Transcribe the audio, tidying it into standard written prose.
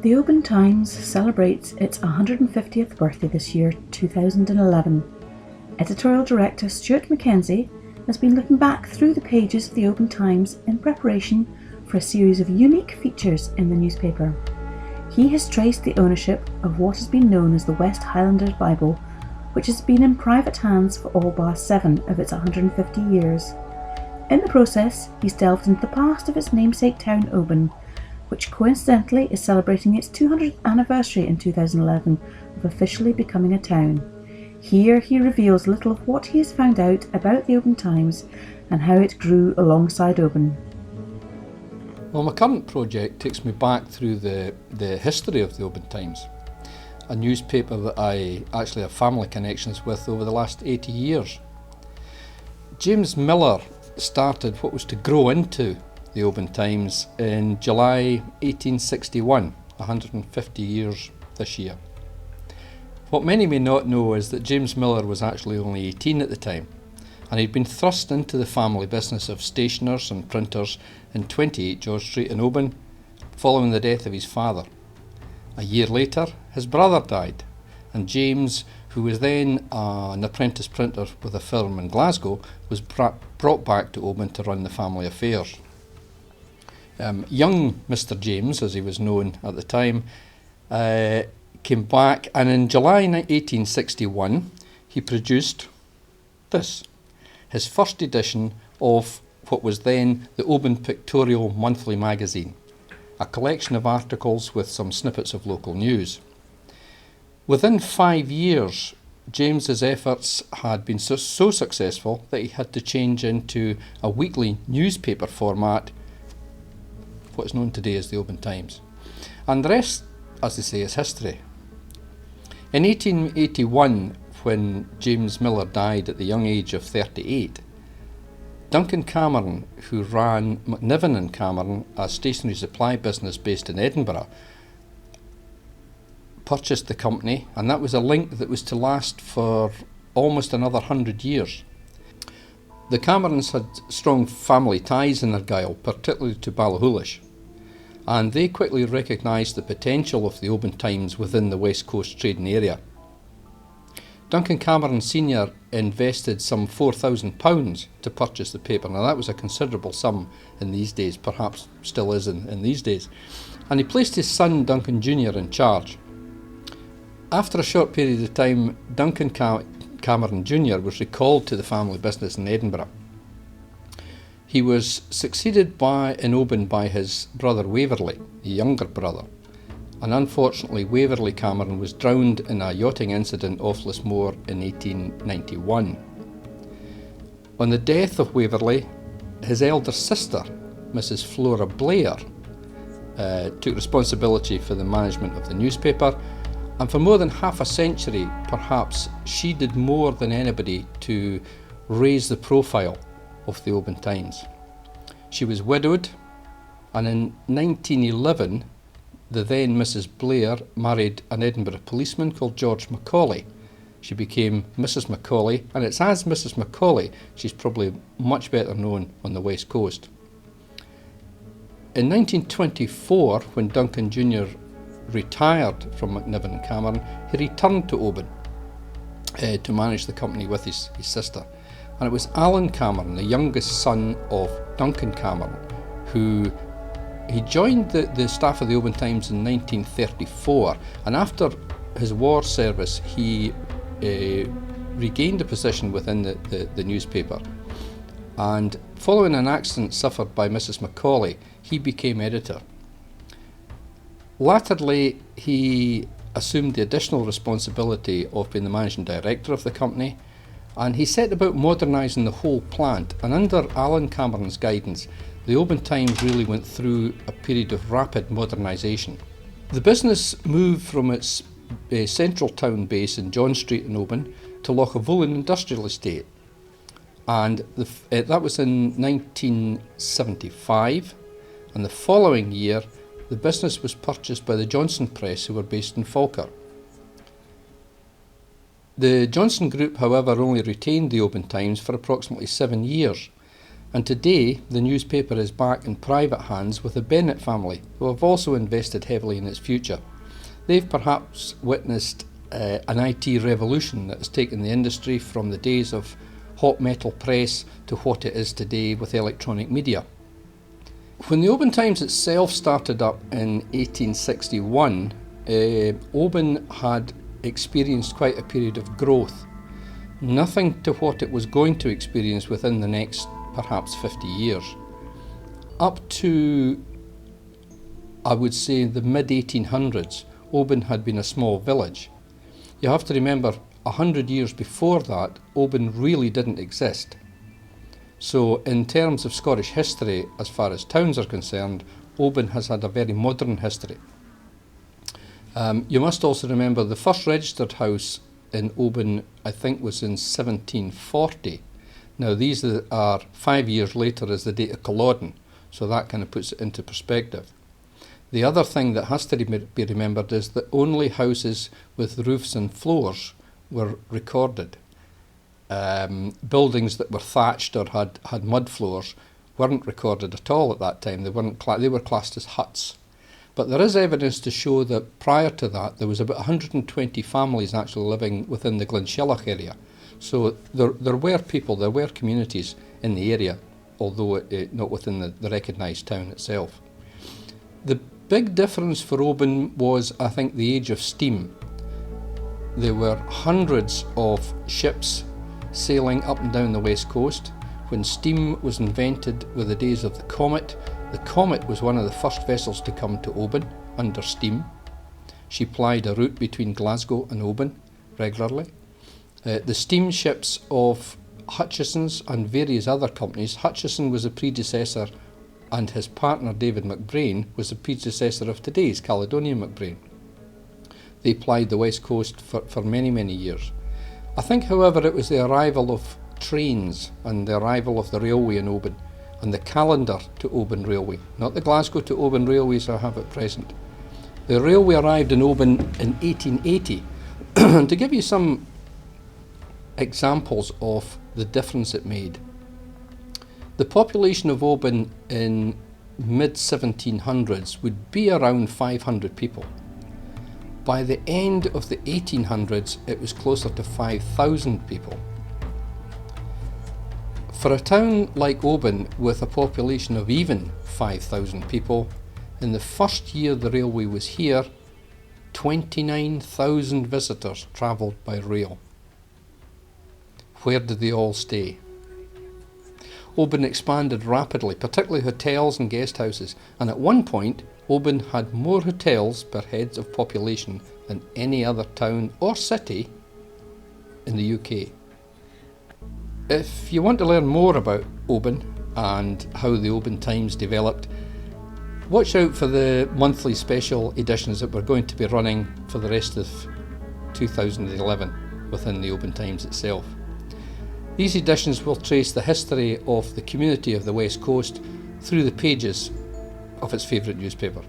The Oban Times celebrates its 150th birthday this year, 2011. Editorial Director Stewart MacKenzie has been looking back through the pages of the Oban Times in preparation for a series of unique features in the newspaper. He has traced the ownership of what has been known as the West Highlanders Bible, which has been in private hands for all bar 7 of its 150 years. In the process, he's delved into the past of its namesake town Oban, which coincidentally is celebrating its 200th anniversary in 2011 of officially becoming a town. Here he reveals little of what he has found out about the Oban Times and how it grew alongside Oban. Well, my current project takes me back through the history of the Oban Times, a newspaper that I actually have family connections with over the last 80 years. James Miller started what was to grow into the Oban Times in July 1861, 150 years this year. What many may not know is that James Miller was actually only 18 at the time, and he'd been thrust into the family business of stationers and printers in 28 George Street in Oban, following the death of his father. A year later, his brother died, and James, who was then an apprentice printer with a firm in Glasgow, was brought back to Oban to run the family affairs. Young Mr. James, as he was known at the time, came back, and in July 1861 he produced this, his first edition of what was then the Oban Pictorial Monthly Magazine, a collection of articles with some snippets of local news. Within 5 years, James's efforts had been so successful that he had to change into a weekly newspaper format, what is known today as the Oban Times. And the rest, as they say, is history. In 1881, when James Miller died at the young age of 38, Duncan Cameron, who ran McNiven and Cameron, a stationery supply business based in Edinburgh, purchased the company, and that was a link that was to last for almost another 100 years. The Camerons had strong family ties in Argyll, particularly to Ballachulish, and they quickly recognised the potential of the Oban Times within the West Coast trading area. Duncan Cameron Sr. invested some £4,000 to purchase the paper. Now that was a considerable sum in these days, perhaps still is in these days, and he placed his son Duncan Jr. in charge. After a short period of time, Duncan Cameron Jr. was recalled to the family business in Edinburgh. He was succeeded in Oban by his brother Waverley, the younger brother, and unfortunately Waverley Cameron was drowned in a yachting incident off Lismore in 1891. On the death of Waverley, his elder sister, Mrs. Flora Blair, took responsibility for the management of the newspaper, and for more than half a century, perhaps, she did more than anybody to raise the profile of the Oban Times. She was widowed, and in 1911, the then Mrs. Blair married an Edinburgh policeman called George Macaulay. She became Mrs. Macaulay, and it's as Mrs. Macaulay she's probably much better known on the West Coast. In 1924, when Duncan Jr. retired from McNiven and Cameron, he returned to Oban to manage the company with his sister. And it was Alan Cameron, the youngest son of Duncan Cameron, who he joined the staff of the Oban Times in 1934, and after his war service he regained a position within the newspaper, and following an accident suffered by Mrs. Macaulay, he became editor. Latterly, he assumed the additional responsibility of being the managing director of the company, and he set about modernising the whole plant. And under Alan Cameron's guidance, the Oban Times really went through a period of rapid modernisation. The business moved from its central town base in John Street in Oban to Lochavolin Industrial Estate, and that was in 1975, and the following year the business was purchased by the Johnson Press, who were based in Falkirk. The Johnson Group, however, only retained the Oban Times for approximately 7 years, And today, the newspaper is back in private hands with the Bennett family, who have also invested heavily in its future. They've perhaps witnessed an IT revolution that has taken the industry from the days of hot metal press to what it is today with electronic media. When the Oban Times itself started up in 1861, Oban had experienced quite a period of growth. Nothing to what it was going to experience within the next perhaps 50 years. Up to, I would say, the mid-1800s, Oban had been a small village. You have to remember, 100 years before that, Oban really didn't exist. So in terms of Scottish history, as far as towns are concerned, Oban has had a very modern history. You must also remember the first registered house in Oban, I think, was in 1740. Now these are 5 years later as the date of Culloden, so that kind of puts it into perspective. The other thing that has to be remembered is that only houses with roofs and floors were recorded. Buildings that were thatched or had mud floors weren't recorded at all at that time. They were classed as huts. But there is evidence to show that prior to that there was about 120 families actually living within the Glynshillach area. So there were people, there were communities in the area, although not within the recognised town itself. The big difference for Oban was, I think, the age of steam. There were hundreds of ships sailing up and down the west coast. When steam was invented with the days of the Comet was one of the first vessels to come to Oban under steam. She plied a route between Glasgow and Oban regularly. The steamships of Hutchison's and various other companies, Hutchison was a predecessor and his partner David McBrain was a predecessor of today's Caledonian McBrain. They plied the west coast for many, many years. I think, however, it was the arrival of trains and the arrival of the railway in Oban and the calendar to Oban Railway, not the Glasgow to Oban Railways I have at present. The railway arrived in Oban in 1880. To give you some examples of the difference it made, the population of Oban in mid-1700s would be around 500 people. By the end of the 1800s, it was closer to 5,000 people. For a town like Oban with a population of even 5,000 people, in the first year the railway was here, 29,000 visitors travelled by rail. Where did they all stay? Oban expanded rapidly, particularly hotels and guest houses, and at one point Oban had more hotels per heads of population than any other town or city in the UK. If you want to learn more about Oban and how the Oban Times developed, watch out for the monthly special editions that we're going to be running for the rest of 2011 within the Oban Times itself. These editions will trace the history of the community of the West Coast through the pages of its favourite newspaper.